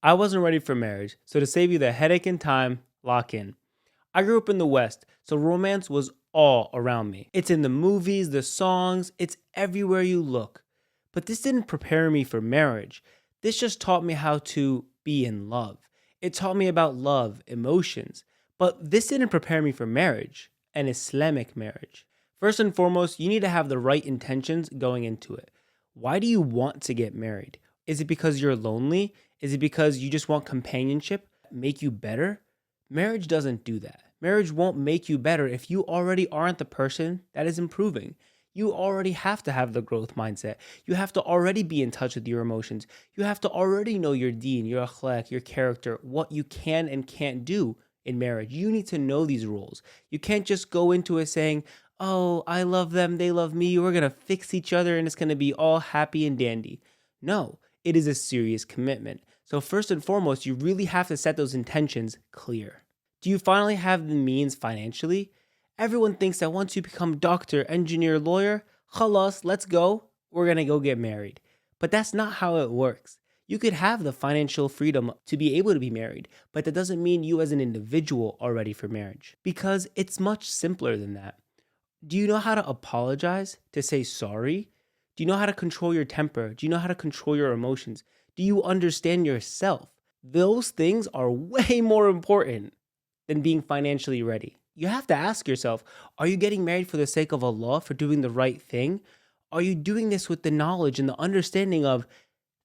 I wasn't ready for marriage, so to save you the headache and time, lock in. I grew up in the West, so romance was all around me. It's in the movies, the songs, it's everywhere you look. But this didn't prepare me for marriage. This just taught me how to be in love. It taught me about love, emotions. But this didn't prepare me for marriage, an Islamic marriage. First and foremost, you need to have the right intentions going into it. Why do you want to get married? Is it because you're lonely? Is it because you just want companionship, make you better? Marriage doesn't do that. Marriage won't make you better if you already aren't the person that is improving. You already have to have the growth mindset. You have to already be in touch with your emotions. You have to already know your deen, your akhlaq, your character, what you can and can't do in marriage. You need to know these rules. You can't just go into it saying, oh, I love them, they love me, we're going to fix each other and it's going to be all happy and dandy. No, it is a serious commitment. So first and foremost, you really have to set those intentions clear. Do you finally have the means financially? Everyone thinks that once you become doctor, engineer, lawyer, khalas, let's go, we're gonna go get married. But that's not how it works. You could have the financial freedom to be able to be married, but that doesn't mean you as an individual are ready for marriage. Because it's much simpler than that. Do you know how to apologize, to say sorry? Do you know how to control your temper? Do you know how to control your emotions? Do you understand yourself? Those things are way more important than being financially ready. You have to ask yourself, are you getting married for the sake of Allah, for doing the right thing? Are you doing this with the knowledge and the understanding of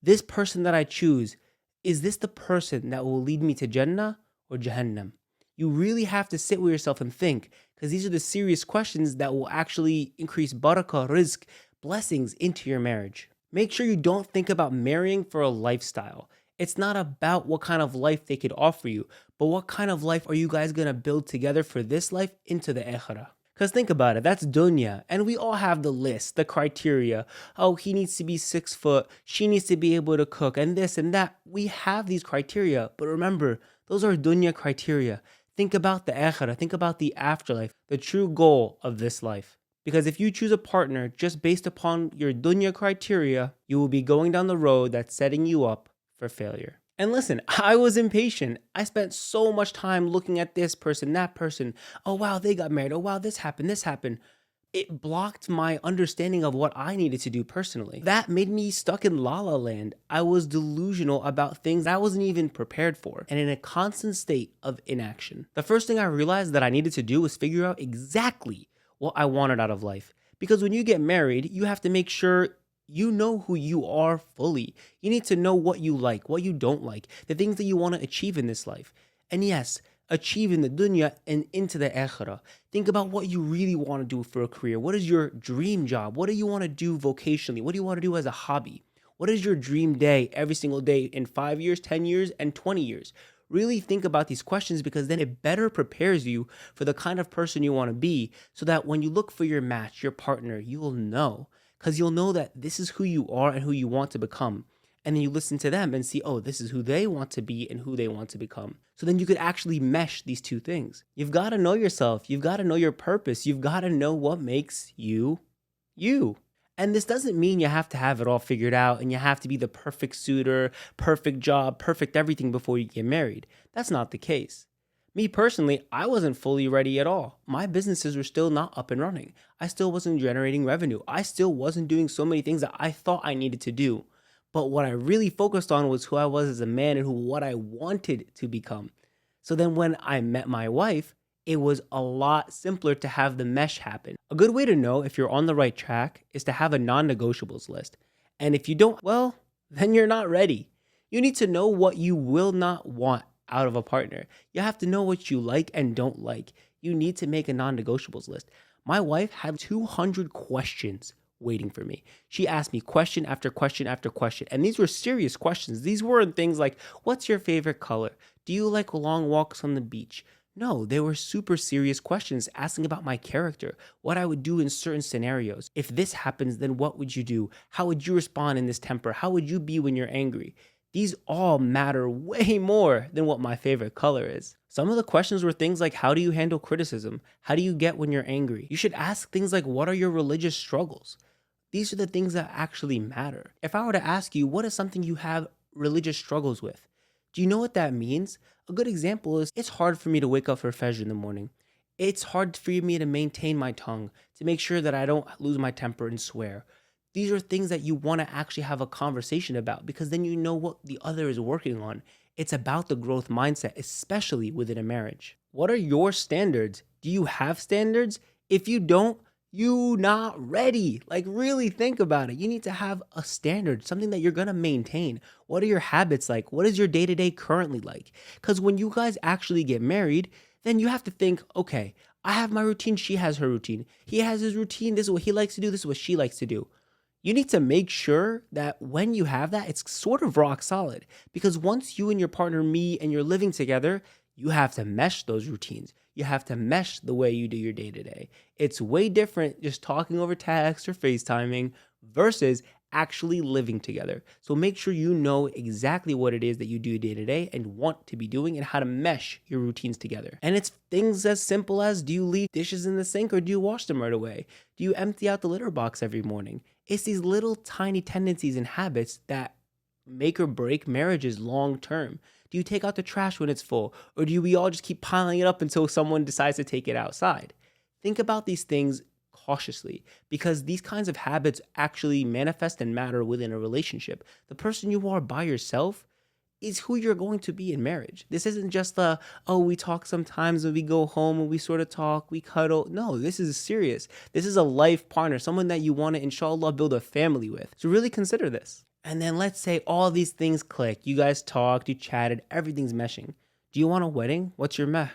this person that I choose? Is this the person that will lead me to Jannah or Jahannam? You really have to sit with yourself and think, because these are the serious questions that will actually increase barakah, rizq, blessings into your marriage. Make sure you don't think about marrying for a lifestyle. It's not about what kind of life they could offer you, but what kind of life are you guys going to build together for this life into the akhirah? Because think about it, that's dunya, and we all have the list, the criteria. Oh, he needs to be 6 foot, she needs to be able to cook, and this and that. We have these criteria, but remember, those are dunya criteria. Think about the akhirah, think about the afterlife, the true goal of this life. Because if you choose a partner just based upon your dunya criteria, you will be going down the road that's setting you up for failure. And listen, I was impatient. I spent so much time looking at this person, that person. Oh wow, they got married. Oh wow, this happened, this happened. It blocked my understanding of what I needed to do personally. That made me stuck in la la land. I was delusional about things I wasn't even prepared for and in a constant state of inaction. The first thing I realized that I needed to do was figure out exactly what I wanted out of life. Because when you get married, you have to make sure you know who you are fully. You need to know what you like, what you don't like, the things that you want to achieve in this life. And yes, achieve in the dunya and into the akhirah. Think about what you really want to do for a career. What is your dream job? What do you want to do vocationally? What do you want to do as a hobby? What is your dream day every single day in 5 years, 10 years, and 20 years? Really think about these questions, because then it better prepares you for the kind of person you want to be, so that when you look for your match, your partner, you will know. Because you'll know that this is who you are and who you want to become. And then you listen to them and see, oh, this is who they want to be and who they want to become. So then you could actually mesh these two things. You've got to know yourself. You've got to know your purpose. You've got to know what makes you, you. And this doesn't mean you have to have it all figured out and you have to be the perfect suitor, perfect job, perfect everything before you get married. That's not the case. Me personally, I wasn't fully ready at all. My businesses were still not up and running. I still wasn't generating revenue. I still wasn't doing so many things that I thought I needed to do. But what I really focused on was who I was as a man and what I wanted to become. So then when I met my wife, it was a lot simpler to have the mesh happen. A good way to know if you're on the right track is to have a non-negotiables list. And if you don't, well, then you're not ready. You need to know what you will not want out of a partner. You have to know what you like and don't like. You need to make a non-negotiables list. My wife had 200 questions waiting for me. She asked me question after question after question. And these were serious questions. These weren't things like, what's your favorite color? Do you like long walks on the beach? No, they were super serious questions asking about my character, what I would do in certain scenarios. If this happens, then what would you do? How would you respond in this temper? How would you be when you're angry? These all matter way more than what my favorite color is. Some of the questions were things like, how do you handle criticism? How do you get when you're angry? You should ask things like, what are your religious struggles? These are the things that actually matter. If I were to ask you, what is something you have religious struggles with? Do you know what that means? A good example is it's hard for me to wake up for Fajr in the morning. It's hard for me to maintain my tongue, to make sure that I don't lose my temper and swear. These are things that you want to actually have a conversation about because then you know what the other is working on. It's about the growth mindset, especially within a marriage. What are your standards? Do you have standards? If you don't, you not ready. Like really think about it. You need to have a standard, something that you're going to maintain. What are your habits like? What is your day-to-day currently like? Cuz when you guys actually get married, then you have to think, okay, I have my routine, she has her routine. He has his routine, this is what he likes to do, this is what she likes to do. You need to make sure that when you have that, it's sort of rock solid. Because once you and your partner meet and you're living together, you have to mesh those routines. You have to mesh the way you do your day to day. It's way different just talking over text or FaceTiming versus actually living together. So make sure you know exactly what it is that you do day to day and want to be doing and how to mesh your routines together. And it's things as simple as, do you leave dishes in the sink or do you wash them right away? Do you empty out the litter box every morning? It's these little tiny tendencies and habits that make or break marriages long term. Do you take out the trash when it's full? Or do we all just keep piling it up until someone decides to take it outside? Think about these things cautiously because these kinds of habits actually manifest and matter within a relationship. The person you are by yourself is who you're going to be in marriage. This isn't just oh, we talk sometimes when we go home and we sort of talk, we cuddle. No, this is serious. This is a life partner, someone that you want to, inshallah, build a family with. So really consider this. And then let's say all these things click. You guys talked, you chatted, everything's meshing. Do you want a wedding? What's your meh?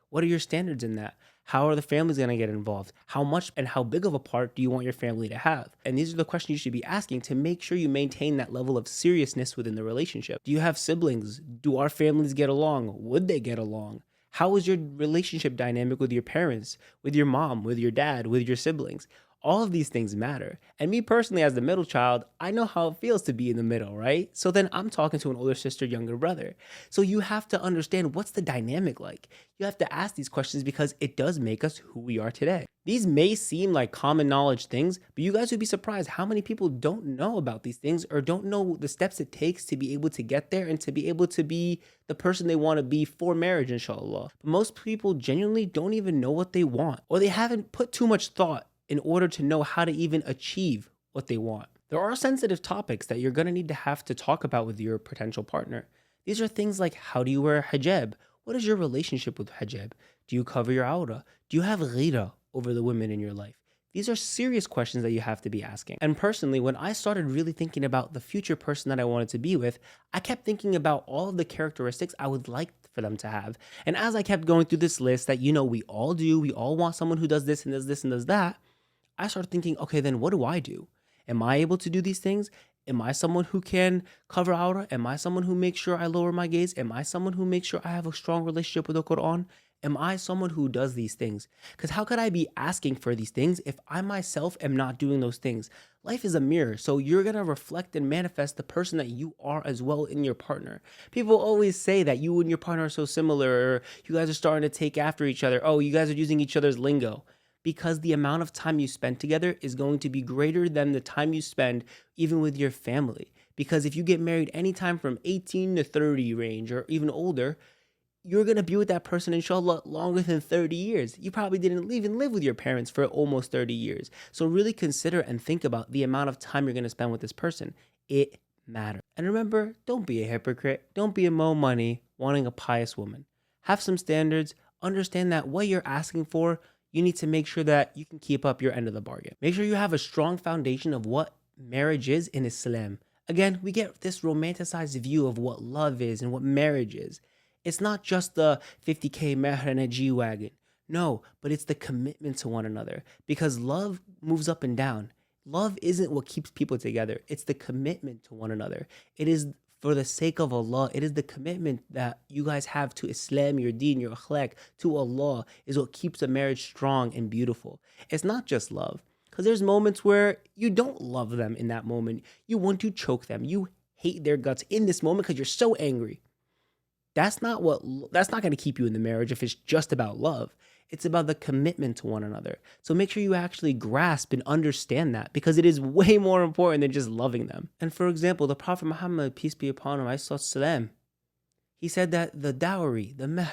What are your standards in that? How are the families going to get involved? How much and how big of a part do you want your family to have? And these are the questions you should be asking to make sure you maintain that level of seriousness within the relationship. Do you have siblings? Do our families get along? Would they get along? How is your relationship dynamic with your parents, with your mom, with your dad, with your siblings? All of these things matter. And me personally, as the middle child, I know how it feels to be in the middle, right? So then I'm talking to an older sister, younger brother. So you have to understand what's the dynamic like. You have to ask these questions because it does make us who we are today. These may seem like common knowledge things, but you guys would be surprised how many people don't know about these things or don't know the steps it takes to be able to get there and to be able to be the person they want to be for marriage, inshallah. But most people genuinely don't even know what they want, or they haven't put too much thought in order to know how to even achieve what they want. There are sensitive topics that you're going to need to have to talk about with your potential partner. These are things like, how do you wear hijab? What is your relationship with hijab? Do you cover your aura? Do you have ghira over the women in your life? These are serious questions that you have to be asking. And personally, when I started really thinking about the future person that I wanted to be with, I kept thinking about all of the characteristics I would like for them to have. And as I kept going through this list that, we all do, we all want someone who does this and does this and does that, I started thinking, okay, then what do I do? Am I able to do these things? Am I someone who can cover aura? Am I someone who makes sure I lower my gaze? Am I someone who makes sure I have a strong relationship with the Quran? Am I someone who does these things? Because how could I be asking for these things if I myself am not doing those things? Life is a mirror, so you're going to reflect and manifest the person that you are as well in your partner. People always say that you and your partner are so similar, or you guys are starting to take after each other. Oh, you guys are using each other's lingo. Because the amount of time you spend together is going to be greater than the time you spend even with your family. Because if you get married anytime from 18 to 30 range or even older, you're going to be with that person, inshallah, longer than 30 years. You probably didn't even live with your parents for almost 30 years. So really consider and think about the amount of time you're going to spend with this person. It matters. And remember, don't be a hypocrite. Don't be a mo money wanting a pious woman. Have some standards. Understand that what you're asking for, you need to make sure that you can keep up your end of the bargain. Make sure you have a strong foundation of what marriage is in Islam. Again, we get this romanticized view of what love is and what marriage is. It's not just the 50K mehr and a G-Wagon. No, but it's the commitment to one another. Because love moves up and down. Love isn't what keeps people together. It's the commitment to one another. It is for the sake of Allah. It is the commitment that you guys have to Islam, your deen, your akhlaq, to Allah is what keeps a marriage strong and beautiful. It's not just love. Because there's moments where you don't love them in that moment. You want to choke them. You hate their guts in this moment because you're so angry. That's not going to keep you in the marriage if it's just about love. It's about the commitment to one another. So make sure you actually grasp and understand that, because it is way more important than just loving them. And for example, the Prophet Muhammad, peace be upon him, salam, He said that the dowry, the mehr,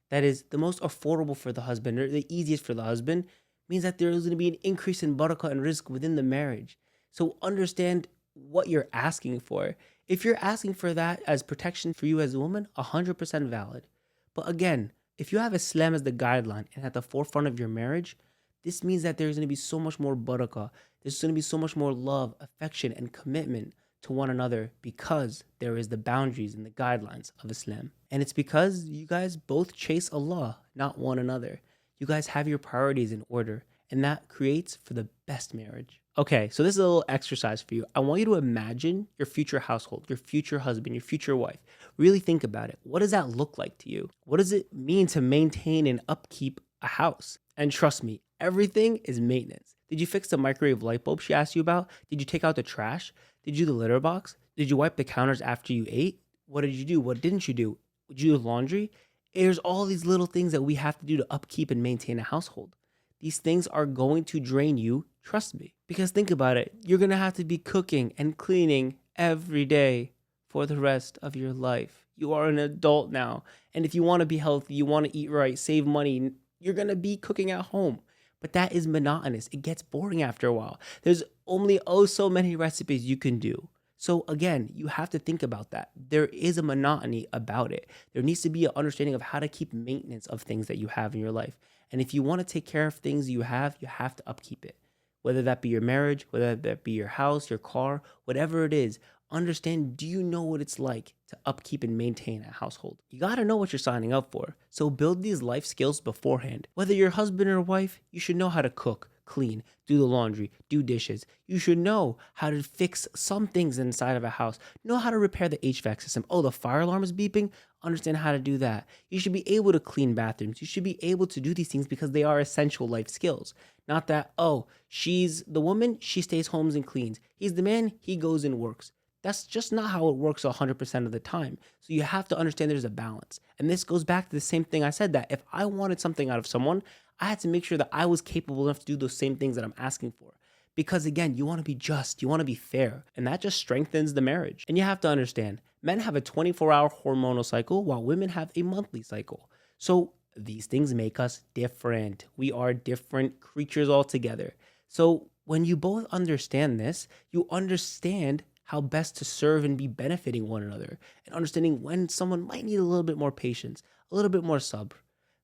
that is the most affordable for the husband or the easiest for the husband, means that there is going to be an increase in barakah and rizq within the marriage. So understand what you're asking for. If you're asking for that as protection for you as a woman, 100% valid. But again, if you have Islam as the guideline and at the forefront of your marriage, this means that there's going to be so much more barakah. There's going to be so much more love, affection, and commitment to one another because there is the boundaries and the guidelines of Islam. And it's because you guys both chase Allah, not one another. You guys have your priorities in order, and that creates for the best marriage. Okay, so this is a little exercise for you. I want you to imagine your future household, your future husband, your future wife. Really think about it. What does that look like to you? What does it mean to maintain and upkeep a house? And trust me, everything is maintenance. Did you fix the microwave light bulb she asked you about? Did you take out the trash? Did you do the litter box? Did you wipe the counters after you ate? What did you do? What didn't you do? Did you do laundry? There's all these little things that we have to do to upkeep and maintain a household. These things are going to drain you, trust me. Because think about it, you're going to have to be cooking and cleaning every day for the rest of your life. You are an adult now. And if you want to be healthy, you want to eat right, save money, you're going to be cooking at home. But that is monotonous. It gets boring after a while. There's only so many recipes you can do. So again, you have to think about that. There is a monotony about it. There needs to be an understanding of how to keep maintenance of things that you have in your life. And if you want to take care of things you have to upkeep it. Whether that be your marriage, whether that be your house, your car, whatever it is, understand, do you know what it's like to upkeep and maintain a household? You got to know what you're signing up for. So build these life skills beforehand. Whether you're husband or wife, you should know how to cook, clean, do the laundry, do dishes. You should know how to fix some things inside of a house. Know how to repair the HVAC system. Oh, the fire alarm is beeping? Understand how to do that. You should be able to clean bathrooms. You should be able to do these things because they are essential life skills. Not that, oh, she's the woman, she stays home and cleans. He's the man, he goes and works. That's just not how it works 100% of the time. So you have to understand there's a balance. And this goes back to the same thing I said, that if I wanted something out of someone, I had to make sure that I was capable enough to do those same things that I'm asking for. Because again, you want to be just, you want to be fair, and that just strengthens the marriage. And you have to understand, men have a 24-hour hormonal cycle while women have a monthly cycle. So these things make us different. We are different creatures altogether. So when you both understand this, you understand how best to serve and be benefiting one another, and understanding when someone might need a little bit more patience, a little bit more sabr.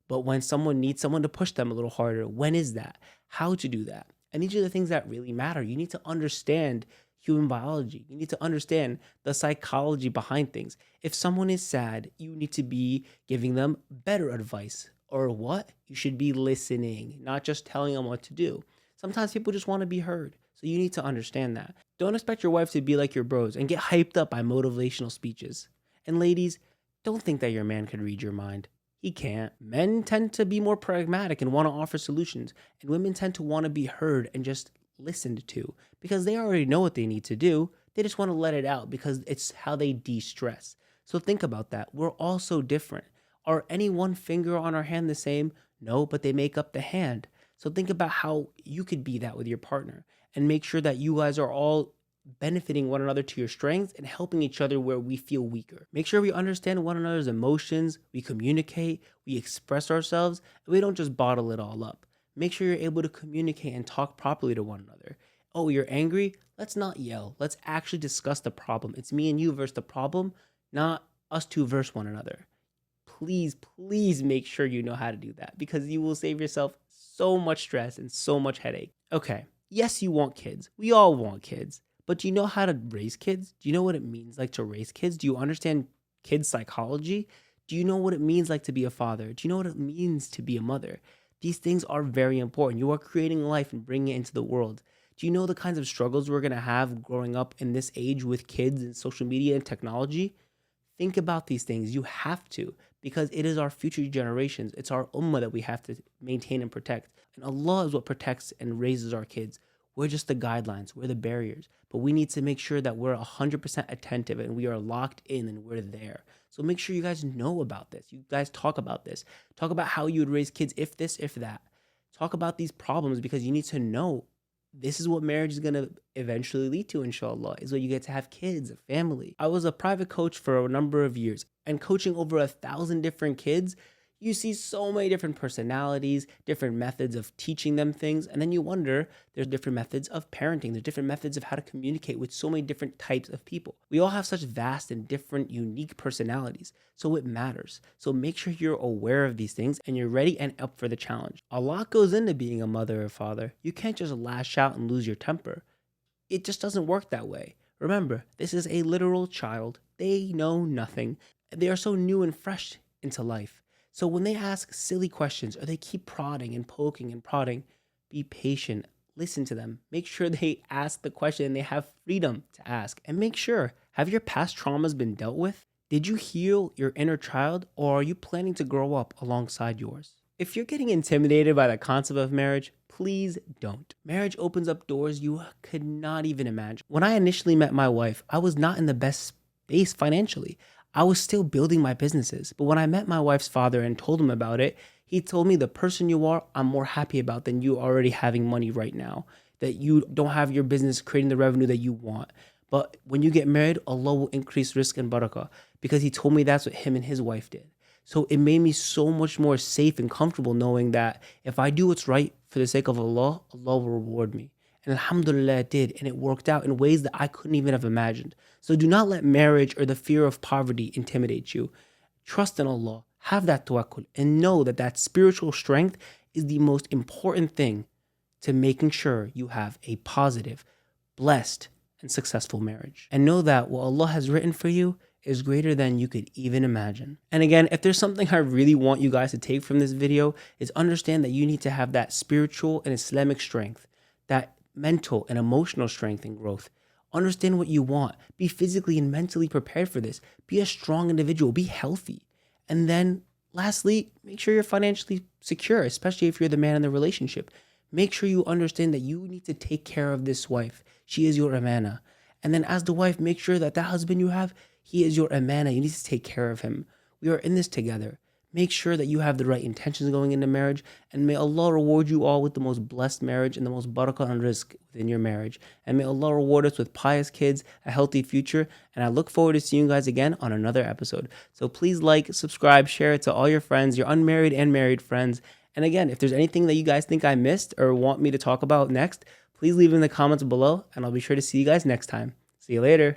But when someone needs someone to push them a little harder, when is that? How to do that? And these are the things that really matter. You need to understand human biology. You need to understand the psychology behind things. If someone is sad, you need to be giving them better advice. Or what? You should be listening, not just telling them what to do. Sometimes people just want to be heard. So you need to understand that. Don't expect your wife to be like your bros and get hyped up by motivational speeches. And ladies, don't think that your man could read your mind. He can't. Men tend to be more pragmatic and want to offer solutions, and women tend to want to be heard and just listened to because they already know what they need to do. They just want to let it out because it's how they de-stress. So think about that. We're all so different. Are any one finger on our hand the same? No, but they make up the hand. So think about how you could be that with your partner and make sure that you guys are all benefiting one another to your strengths and helping each other where we feel weaker. Make sure we understand one another's emotions, we communicate, we express ourselves, and we don't just bottle it all up. Make sure you're able to communicate and talk properly to one another. Oh, you're angry? Let's not yell. Let's actually discuss the problem. It's me and you versus the problem, not us two versus one another. Please make sure you know how to do that because you will save yourself so much stress and so much headache. Okay, yes, you want kids. We all want kids. But do you know how to raise kids? Do you know what it means like to raise kids? Do you understand kids' psychology? Do you know what it means like to be a father? Do you know what it means to be a mother? These things are very important. You are creating life and bringing it into the world. Do you know the kinds of struggles we're going to have growing up in this age with kids and social media and technology? Think about these things. You have to, because it is our future generations. It's our ummah that we have to maintain and protect. And Allah is what protects and raises our kids. We're just the guidelines. We're the barriers. But we need to make sure that we're 100% attentive and we are locked in and we're there. So make sure you guys know about this. You guys talk about this. Talk about how you would raise kids if this, if that. Talk about these problems because you need to know this is what marriage is going to eventually lead to, inshallah, is where you get to have kids, a family. I was a private coach for a number of years, and coaching over 1,000 different kids, you see so many different personalities, different methods of teaching them things, and then you wonder, there's different methods of parenting, there's different methods of how to communicate with so many different types of people. We all have such vast and different unique personalities, so it matters. So make sure you're aware of these things and you're ready and up for the challenge. A lot goes into being a mother or father. You can't just lash out and lose your temper. It just doesn't work that way. Remember, this is a literal child. They know nothing. They are so new and fresh into life. So when they ask silly questions or they keep prodding and poking and prodding, be patient, listen to them. Make sure they ask the question and they have freedom to ask. And make sure, have your past traumas been dealt with? Did you heal your inner child, or are you planning to grow up alongside yours? If you're getting intimidated by the concept of marriage, please don't. Marriage opens up doors you could not even imagine. When I initially met my wife, I was not in the best space financially. I was still building my businesses. But when I met my wife's father and told him about it, he told me the person you are, I'm more happy about than you already having money right now. That you don't have your business creating the revenue that you want. But when you get married, Allah will increase rizq and barakah. Because he told me that's what him and his wife did. So it made me so much more safe and comfortable knowing that if I do what's right for the sake of Allah, Allah will reward me. And alhamdulillah, it did. And it worked out in ways that I couldn't even have imagined. So do not let marriage or the fear of poverty intimidate you. Trust in Allah. Have that tawakkul. And know that that spiritual strength is the most important thing to making sure you have a positive, blessed, and successful marriage. And know that what Allah has written for you is greater than you could even imagine. And again, if there's something I really want you guys to take from this video, is understand that you need to have that spiritual and Islamic strength, that mental and emotional strength and growth. Understand what you want. Be physically and mentally prepared for this. Be a strong individual. Be healthy. And then lastly, make sure you're financially secure, especially if you're the man in the relationship. Make sure you understand that you need to take care of this wife. She is your amana. And then as the wife, make sure that that husband you have, he is your amana. You need to take care of him. We are in this together. Make sure that you have the right intentions going into marriage, and may Allah reward you all with the most blessed marriage and the most barakah and rizq within your marriage. And may Allah reward us with pious kids, a healthy future, and I look forward to seeing you guys again on another episode. So please like, subscribe, share it to all your friends, your unmarried and married friends. And again, if there's anything that you guys think I missed or want me to talk about next, please leave it in the comments below, and I'll be sure to see you guys next time. See you later.